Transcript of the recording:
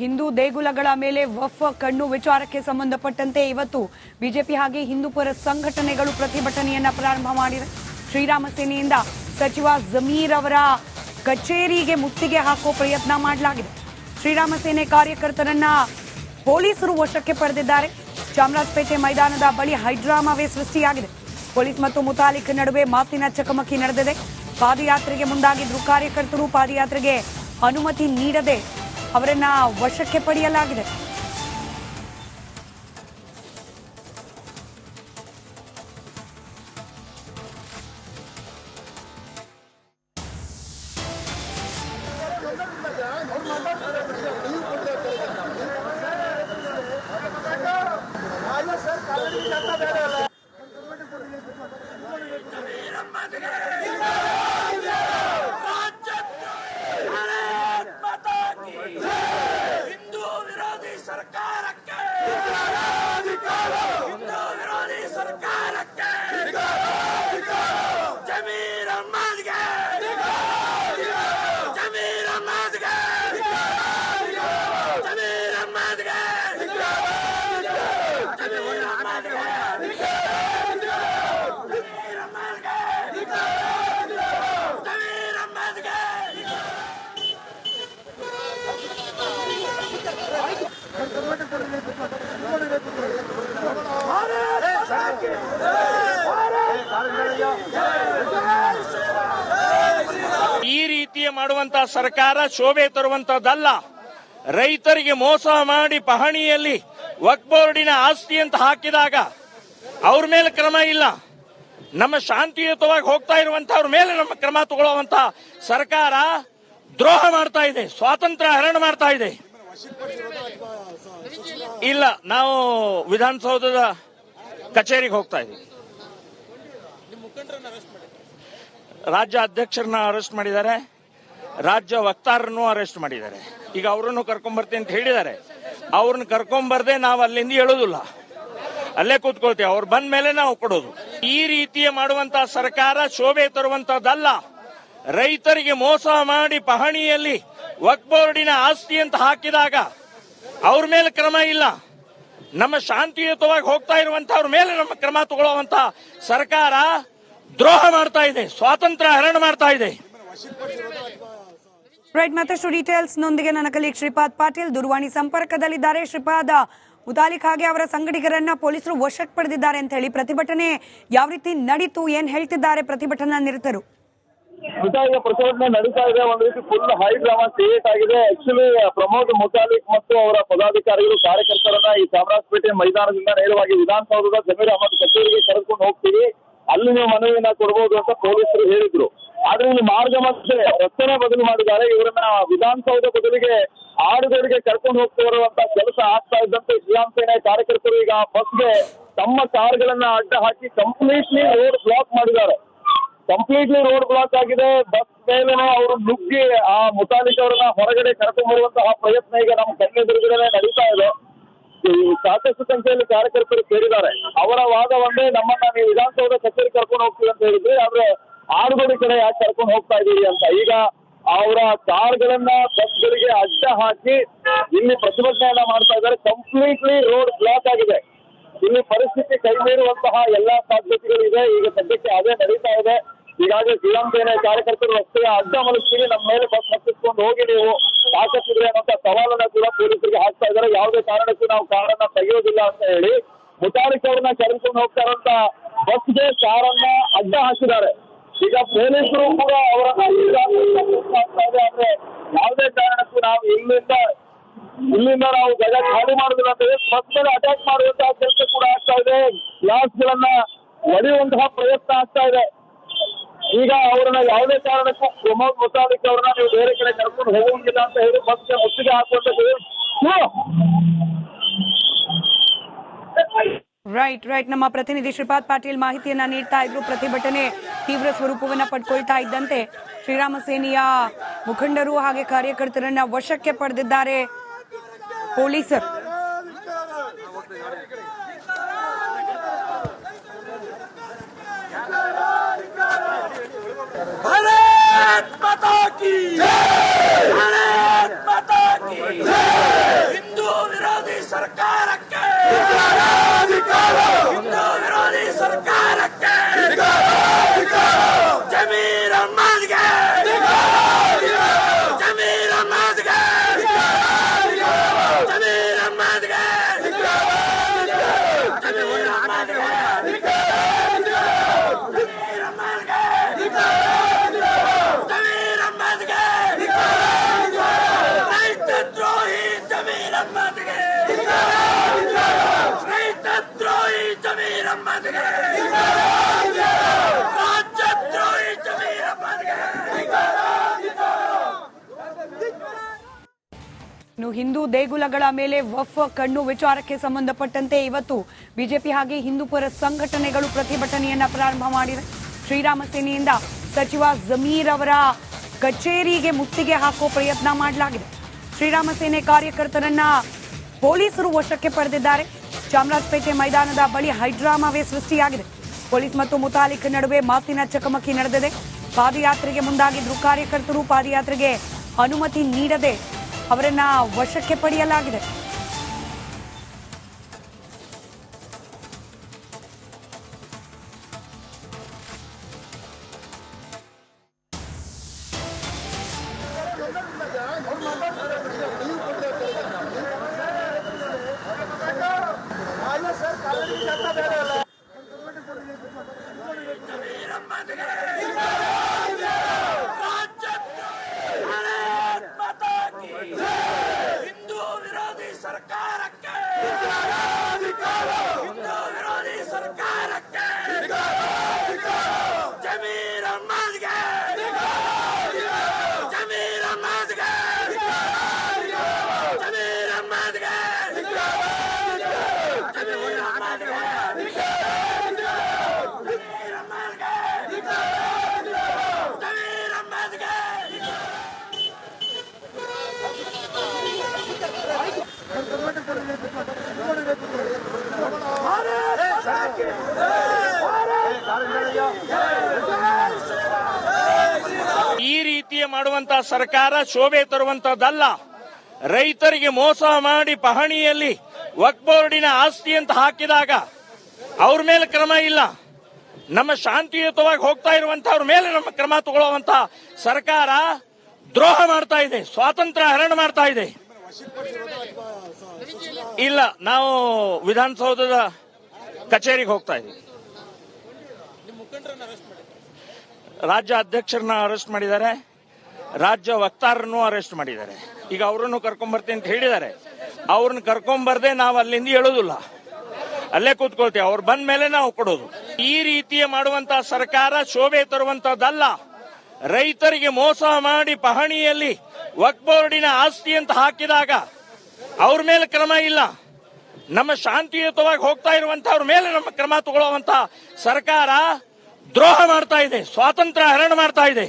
ಹಿಂದೂ ದೇಗುಲಗಳ ಮೇಲೆ ವಫ್ ಕಣ್ಣು ವಿಚಾರಕ್ಕೆ ಸಂಬಂಧಪಟ್ಟಂತೆ ಇವತ್ತು ಬಿಜೆಪಿ ಹಾಗೆ ಹಿಂದೂ ಪರ ಸಂಘಟನೆಗಳು ಪ್ರತಿಭಟನೆಯನ್ನ ಪ್ರಾರಂಭ ಮಾಡಿವೆ. ಶ್ರೀರಾಮ ಸೇನೆಯಿಂದ ಸಚಿವ ಜಮೀರ್ ಅವರ ಕಚೇರಿಗೆ ಮುತ್ತಿಗೆ ಹಾಕೋ ಪ್ರಯತ್ನ ಮಾಡಲಾಗಿದೆ. ಶ್ರೀರಾಮ ಸೇನೆ ಕಾರ್ಯಕರ್ತರನ್ನ ಪೊಲೀಸರು ವಶಕ್ಕೆ ಪಡೆದಿದ್ದಾರೆ. ಚಾಮರಾಜಪೇಟೆ ಮೈದಾನದ ಬಳಿ ಹೈಡ್ರಾಮಾವೇ ಸೃಷ್ಟಿಯಾಗಿದೆ. ಪೊಲೀಸ್ ಮತ್ತು ಮುತಾಲಿಕ್ ನಡುವೆ ಮಾತಿನ ಚಕಮಕಿ ನಡೆದಿದೆ. ಪಾದಯಾತ್ರೆಗೆ ಮುಂದಾಗಿದ್ರು ಕಾರ್ಯಕರ್ತರು. ಪಾದಯಾತ್ರೆಗೆ ಅನುಮತಿ ನೀಡದೆ ಅವರನ್ನ ವಶಕ್ಕೆ ಪಡೆಯಲಾಗಿದೆ. ಈ ರೀತಿಯ ಮಾಡುವಂತ ಸರ್ಕಾರ ಶೋಭೆ ತರುವಂತದ್ದಲ್ಲ. ರೈತರಿಗೆ ಮೋಸ ಮಾಡಿ ಪಹಣಿಯಲ್ಲಿ ವಕ್ಫ್ ಬೋರ್ಡಿನ ಆಸ್ತಿ ಅಂತ ಹಾಕಿದಾಗ ಅವ್ರ ಮೇಲೆ ಕ್ರಮ ಇಲ್ಲ. ನಮ್ಮ ಶಾಂತಿಯುತವಾಗಿ ಹೋಗ್ತಾ ಇರುವಂತವ್ರ ಮೇಲೆ ನಮ್ಮ ಕ್ರಮ ತಗೊಳ್ಳುವಂತ ಸರ್ಕಾರ ದ್ರೋಹ ಮಾಡ್ತಾ ಇದೆ, ಸ್ವಾತಂತ್ರ್ಯ ಹರಣ ಮಾಡ್ತಾ ಇದೆ. ಇಲ್ಲ, ನಾವು ವಿಧಾನಸೌಧದ ಕಚೇರಿಗೆ ಹೋಗ್ತಾ ಇದ್ದೀವಿ. ರಾಜ್ಯ ಅಧ್ಯಕ್ಷರನ್ನ ಅರೆಸ್ಟ್ ಮಾಡಿದ್ದಾರೆ, ರಾಜ್ಯ ವಕ್ತಾರನ್ನು ಅರೆಸ್ಟ್ ಮಾಡಿದ್ದಾರೆ. ಈಗ ಅವರನ್ನು ಕರ್ಕೊಂಡ್ಬರ್ತೀನಿ ಅಂತ ಹೇಳಿದ್ದಾರೆ. ಅವ್ರನ್ನ ಕರ್ಕೊಂಡ್ಬರ್ದೆ ನಾವು ಅಲ್ಲಿಂದ ಹೇಳೋದಿಲ್ಲ, ಅಲ್ಲೇ ಕೂತ್ಕೊಳ್ತೀವಿ. ಅವ್ರು ಬಂದ ಮೇಲೆ ನಾವು ಕೊಡೋದು. ಈ ರೀತಿಯ ಮಾಡುವಂತ ಸರ್ಕಾರ ಶೋಭೆ ತರುವಂತದ್ದಲ್ಲ. ರೈತರಿಗೆ ಮೋಸ ಮಾಡಿ ಪಹಣಿಯಲ್ಲಿ ವಕ್ಫ್ ಬೋರ್ಡಿನ ಆಸ್ತಿ ಅಂತ ಹಾಕಿದಾಗ ಅವ್ರ ಮೇಲೆ ಕ್ರಮ ಇಲ್ಲ. ನಮ್ಮ ಶಾಂತಿಯುತವಾಗಿ ಹೋಗ್ತಾ ಇರುವಂತವ್ರ ಮೇಲೆ ನಮ್ಮ ಕ್ರಮ ತಗೊಳ್ಳುವಂತ ಸರ್ಕಾರ ದ್ರೋಹ ಮಾಡ್ತಾ ಇದೆ, ಸ್ವಾತಂತ್ರ್ಯ ಹರಣ ಮಾಡ್ತಾ ಇದೆ. ರೈಟ್, ಮತ್ತಷ್ಟು ಡೀಟೇಲ್ಸ್ ನೊಂದಿಗೆ ನನ್ನ ಕಲೀಗ್ ಶ್ರೀಪಾದ್ ಪಾಟೀಲ್ ದೂರವಾಣಿ ಸಂಪರ್ಕದಲ್ಲಿದ್ದಾರೆ. ಶ್ರೀಪಾದ್, ಮುತಾಲಿಕ್ ಹಾಗೆ ಅವರ ಸಂಗಡಿಗರನ್ನ ಪೊಲೀಸರು ವಶಕ್ಕೆ ಪಡೆದಿದ್ದಾರೆ ಅಂತ ಹೇಳಿ ಪ್ರತಿಭಟನೆ ಯಾವ ರೀತಿ ನಡೀತು, ಏನ್ ಹೇಳ್ತಿದ್ದಾರೆ ಪ್ರತಿಭಟನಾ ನಿರತರು? ಈಗ ಪ್ರತಿಭಟನೆ ನಡೀತಾ ಇದೆ. ಒಂದು ರೀತಿ ಫುಲ್ ಹೈ ಡ್ರಾಮಾ ಕ್ರಿಯೇಟ್ ಆಗಿದೆ. ಆಕ್ಚುಲಿ ಪ್ರಮೋದ್ ಮುತಾಲಿಕ್ ಮತ್ತು ಅವರ ಪದಾಧಿಕಾರಿಗಳು ಕಾರ್ಯಕರ್ತರನ್ನ ಈ ಚಾಮರಾಜಪೇಟೆ ಮೈದಾನದಿಂದ ನೇರವಾಗಿ ವಿಧಾನಸೌಧದ ಜಮೀರ್ ಅಹಮದ್ ಕಚೇರಿಗೆ ಕರೆದುಕೊಂಡು ಹೋಗ್ತೀವಿ, ಅಲ್ಲಿ ನೀವು ಮನವಿಯನ್ನ ಕೊಡಬಹುದು ಅಂತ ಪೊಲೀಸರು ಹೇಳಿದ್ರು. ಆದ್ರೆ ಇಲ್ಲಿ ಮಾರ್ಗ ಮಧ್ಯೆ ರಸ್ತೆನೇ ಬದಲು ಮಾಡಿದ್ದಾರೆ. ಇವರನ್ನ ವಿಧಾನಸೌಧ ಬದಲಿಗೆ ಆಡುಗೋಡಿಗೆ ಕರ್ಕೊಂಡು ಹೋಗ್ತಾ ಇರುವಂತ ಕೆಲಸ ಆಗ್ತಾ ಇದ್ದಂತೆ ಶ್ರೀರಾಮ್ ಸೇನೆ ಕಾರ್ಯಕರ್ತರು ಈಗ ಬಸ್ಗೆ ತಮ್ಮ ಕಾರ್ಗಳನ್ನ ಅಡ್ಡ ಹಾಕಿ ಕಂಪ್ಲೀಟ್ಲಿ ರೋಡ್ ಬ್ಲಾಕ್ ಮಾಡಿದ್ದಾರೆ. ಕಂಪ್ಲೀಟ್ಲಿ ರೋಡ್ ಬ್ಲಾಕ್ ಆಗಿದೆ. ಬಸ್ ಮೇಲೆ ಅವರು ನುಗ್ಗಿ ಆ ಮುತಾಲಿಕ್ ಅವರನ್ನ ಹೊರಗಡೆ ಕರ್ಕೊಂಡು ಬರುವಂತಹ ಪ್ರಯತ್ನ ಈಗ ನಮ್ಮ ಕಣ್ಣೆದುರುಗಡೆ ನಡೀತಾ ಇದೆ. ಸಾಕಷ್ಟು ಸಂಖ್ಯೆಯಲ್ಲಿ ಕಾರ್ಯಕರ್ತರು ಸೇರಿದ್ದಾರೆ. ಅವರ ವಾದ ಒಂದೇ, ನಮ್ಮನ್ನ ನೀವು ವಿಧಾನಸೌಧ ಕಚೇರಿ ಕರ್ಕೊಂಡು ಹೋಗ್ತೀವಿ ಅಂತ ಹೇಳಿದ್ರಿ, ಆದ್ರೆ ಆಡುಗೋಡಿ ಕಡೆ ಯಾಕೆ ಕರ್ಕೊಂಡು ಹೋಗ್ತಾ ಇದ್ದೀರಿ ಅಂತ. ಈಗ ಅವರ ಕಾರ್ಗಳನ್ನ ಬಸ್ಗಳಿಗೆ ಅಡ್ಡ ಹಾಕಿ ಇಲ್ಲಿ ಪ್ರತಿಭಟನೆಯನ್ನ ಮಾಡ್ತಾ ಇದ್ದಾರೆ. ಕಂಪ್ಲೀಟ್ಲಿ ರೋಡ್ ಬ್ಲಾಕ್ ಆಗಿದೆ. ಇಲ್ಲಿ ಪರಿಸ್ಥಿತಿ ಕೈ ಮೀರುವಂತಹ ಎಲ್ಲಾ ಸಾಧ್ಯತೆಗಳಿದೆ. ಈಗ ಸದ್ಯಕ್ಕೆ ಅದೇ ನಡೀತಾ ಇದೆ. ಹೀಗಾಗಿ ಶ್ರೀರಾಮ್ ಸೇನೆ ಕಾರ್ಯಕರ್ತರು ರಸ್ತೆಯ ಅಡ್ಡ ಮಲಗ್ತೀವಿ, ನಮ್ಮ ಮೇಲೆ ಬಸ್ ಹತ್ತಿಸ್ಕೊಂಡು ಹೋಗಿ ನೀವು ತಾಕತ್ತಿದ್ರೆ ಅನ್ನೋಂಥ ಸವಾಲನ್ನ ಕೂಡ ಪೊಲೀಸರಿಗೆ ಹಾಕ್ತಾ ಇದ್ದಾರೆ. ಯಾವುದೇ ಕಾರಣಕ್ಕೂ ನಾವು ಕಾರನ್ನ ತೆಗೆಯೋದಿಲ್ಲ ಅಂತ ಹೇಳಿ ಮುತಾಲಿಕ್ ಅವ್ರನ್ನ ಕರೆದುಕೊಂಡು ಹೋಗ್ತಾ ಇರುವಂತ ಬಸ್ಗೆ ಕಾರನ್ನ ಅಡ್ಡ ಹಾಕಿದ್ದಾರೆ. ಈಗ ಪೊಲೀಸರು ಕೂಡ ಅವರನ್ನ ಆಗ್ತಾ ಇದೆ. ಆದ್ರೆ ಯಾವುದೇ ಕಾರಣಕ್ಕೂ ನಾವು ಇಲ್ಲಿಂದ ನಾವು ಜಾಗ ಖಾಲಿ ಮಾಡುದಿಲ್ಲ ಅಂತ ಹೇಳಿ ಬಸ್ ಮೇಲೆ ಅಟ್ಯಾಕ್ ಮಾಡುವಂತಹ ಕೆಲಸ ಕೂಡ ಆಗ್ತಾ ಇದೆ. ಗ್ಲಾಸ್ಗಳನ್ನ ಒಡೆಯುವಂತಹ ಪ್ರಯತ್ನ ಆಗ್ತಾ ಇದೆ. ಈಗ ಅವರನ್ನ ಯಾವುದೇ ಕಾರಣಕ್ಕೂ ಪ್ರಮೋದ್ ಮುತಾಲಿಕ್ ಅವರನ್ನ ನೀವು ಬೇರೆ ಕಡೆ ಕರ್ಕೊಂಡು ಹೋಗುವಂಗಿಲ್ಲ ಅಂತ ಹೇಳಿ ಬಸ್ಗೆ ಮುತ್ತಿಗೆ ಹಾಕುವಂತ. ರೈಟ್, ನಮ್ಮ ಪ್ರತಿನಿಧಿ ಶ್ರೀಪಾದ್ ಪಾಟೀಲ್ ಮಾಹಿತಿಯನ್ನ ನೀಡ್ತಾ ಇದ್ರು. ಪ್ರತಿಭಟನೆ ತೀವ್ರ ಸ್ವರೂಪವನ್ನ ಪಡ್ಕೊಳ್ತಾ ಇದ್ದಂತೆ ಶ್ರೀರಾಮ ಸೇನೆಯ ಮುಖಂಡರು ಹಾಗೆ ಕಾರ್ಯಕರ್ತರನ್ನ ವಶಕ್ಕೆ ಪಡೆದಿದ್ದಾರೆ ಪೊಲೀಸರು. भारत माता की जय, भारत माता की जय। ಅಹಮದ್ಗೆ ರೈತದ್ರೋಹಿ ಜಮೀರ್ ಅಹಮದ್ಗೆ ರಾಜ್ಯದ್ರೋಹಿ ಜಮೀರ್ ಅಹಮದ್ಗೆ. ಇನ್ನು ಹಿಂದೂ ದೇಗುಲಗಳ ಮೇಲೆ ವಫ್ ಕಣ್ಣು ವಿಚಾರಕ್ಕೆ ಸಂಬಂಧಪಟ್ಟಂತೆ ಇವತ್ತು ಬಿಜೆಪಿ ಹಾಗೆ ಹಿಂದೂ ಪರ ಸಂಘಟನೆಗಳು ಪ್ರತಿಭಟನೆಯನ್ನ ಪ್ರಾರಂಭ ಮಾಡಿವೆ. ಶ್ರೀರಾಮ ಸೇನೆಯಿಂದ ಸಚಿವ ಜಮೀರ್ ಅವರ ಕಚೇರಿಗೆ ಮುತ್ತಿಗೆ ಹಾಕೋ ಪ್ರಯತ್ನ ಮಾಡಲಾಗಿದೆ. ಶ್ರೀರಾಮ ಸೇನೆ ಕಾರ್ಯಕರ್ತರನ್ನ ಪೊಲೀಸರು ವಶಕ್ಕೆ ಪಡೆದಿದ್ದಾರೆ. ಚಾಮರಾಜಪೇಟೆ ಮೈದಾನದ ಬಳಿ ಹೈಡ್ರಾಮಾವೇ ಸೃಷ್ಟಿಯಾಗಿದೆ. ಪೊಲೀಸ್ ಮತ್ತು ಮುತಾಲಿಕ್ ನಡುವೆ ಮಾತಿನ ಚಕಮಕಿ ನಡೆದಿದೆ. ಪಾದಯಾತ್ರೆಗೆ ಮುಂದಾಗಿದ್ರು ಕಾರ್ಯಕರ್ತರು. ಪಾದಯಾತ್ರೆಗೆ ಅನುಮತಿ ನೀಡದೆ ಅವರನ್ನ ವಶಕ್ಕೆ ಪಡೆಯಲಾಗಿದೆ. ಹಿಂದೂ ವಿರೋಧಿ ಸರ್ಕಾರಕ್ಕೆ ಹಿಂದೂ ವಿರೋಧಿ ಸರ್ಕಾರಕ್ಕೆ ಜಮೀರ್ ಅಹಮದ್ಗೆ ಜಮೀರ್ ಅಹಮದ್ಗೆ ಜಮೀರ್ ಅಹಮದ್ಗೆ ಜಮೀರ್ ಅಹಮದ್ಗೆ ಜಮೀರ್ ಅಹಮದ್ಗೆ ಜಮೀರ್ ಅಹಮದ್ಗೆ. ಈ ರೀತಿಯ ಮಾಡುವಂತಹ ಸರ್ಕಾರ ಶೋಭೆ ತರುವಂತದ್ದಲ್ಲ. ರೈತರಿಗೆ ಮೋಸ ಮಾಡಿ ಪಹಣಿಯಲ್ಲಿ ವಕ್ಫ್ ಬೋರ್ಡಿನ ಆಸ್ತಿ ಅಂತ ಹಾಕಿದಾಗ ಅವ್ರ ಮೇಲೆ ಕ್ರಮ ಇಲ್ಲ. ನಮ್ಮ ಶಾಂತಿಯುತವಾಗಿ ಹೋಗ್ತಾ ಇರುವಂತವ್ರ ಮೇಲೆ ನಮ್ಮ ಕ್ರಮ ತಗೊಳ್ಳುವಂತ ಸರ್ಕಾರ ದ್ರೋಹ ಮಾಡ್ತಾ ಇದೆ, ಸ್ವಾತಂತ್ರ್ಯ ಹರಣ ಮಾಡ್ತಾ ಇದೆ. ಇಲ್ಲ, ನಾವು ವಿಧಾನಸೌಧದ ಕಚೇರಿಗೆ ಹೋಗ್ತಾ ಇದ್ದೀವಿ. ರಾಜ್ಯ ಅಧ್ಯಕ್ಷರನ್ನ ಅರೆಸ್ಟ್ ಮಾಡಿದ್ದಾರೆ, ರಾಜ್ಯ ವಕ್ತಾರರನ್ನು ಅರೆಸ್ಟ್ ಮಾಡಿದ್ದಾರೆ. ಈಗ ಅವರನ್ನು ಕರ್ಕೊಂಡ್ಬರ್ತೀನಿ ಅಂತ ಹೇಳಿದ್ದಾರೆ. ಅವ್ರನ್ನ ಕರ್ಕೊಂಡ್ಬರ್ದೆ ನಾವು ಅಲ್ಲಿಂದ ಹೇಳೋದಿಲ್ಲ, ಅಲ್ಲೇ ಕೂತ್ಕೊಳ್ತೀವಿ. ಅವ್ರು ಬಂದ ಮೇಲೆ ನಾವು ಕೊಡೋದು. ಈ ರೀತಿಯ ಮಾಡುವಂತಹ ಸರ್ಕಾರ ಶೋಭೆ ತರುವಂತದ್ದಲ್ಲ. ರೈತರಿಗೆ ಮೋಸ ಮಾಡಿ ಪಹಣಿಯಲ್ಲಿ ವಕ್ಫ್ ಬೋರ್ಡಿನ ಆಸ್ತಿ ಅಂತ ಹಾಕಿದಾಗ ಅವ್ರ ಮೇಲೆ ಕ್ರಮ ಇಲ್ಲ. ನಮ್ಮ ಶಾಂತಿಯುತವಾಗಿ ಹೋಗ್ತಾ ಇರುವಂತವ್ರ ಮೇಲೆ ನಮ್ಮ ಕ್ರಮ ತಗೊಳ್ಳುವಂತ ಸರ್ಕಾರ ದ್ರೋಹ ಮಾಡ್ತಾ ಇದೆ, ಸ್ವಾತಂತ್ರ್ಯ ಹರಣ ಮಾಡ್ತಾ ಇದೆ.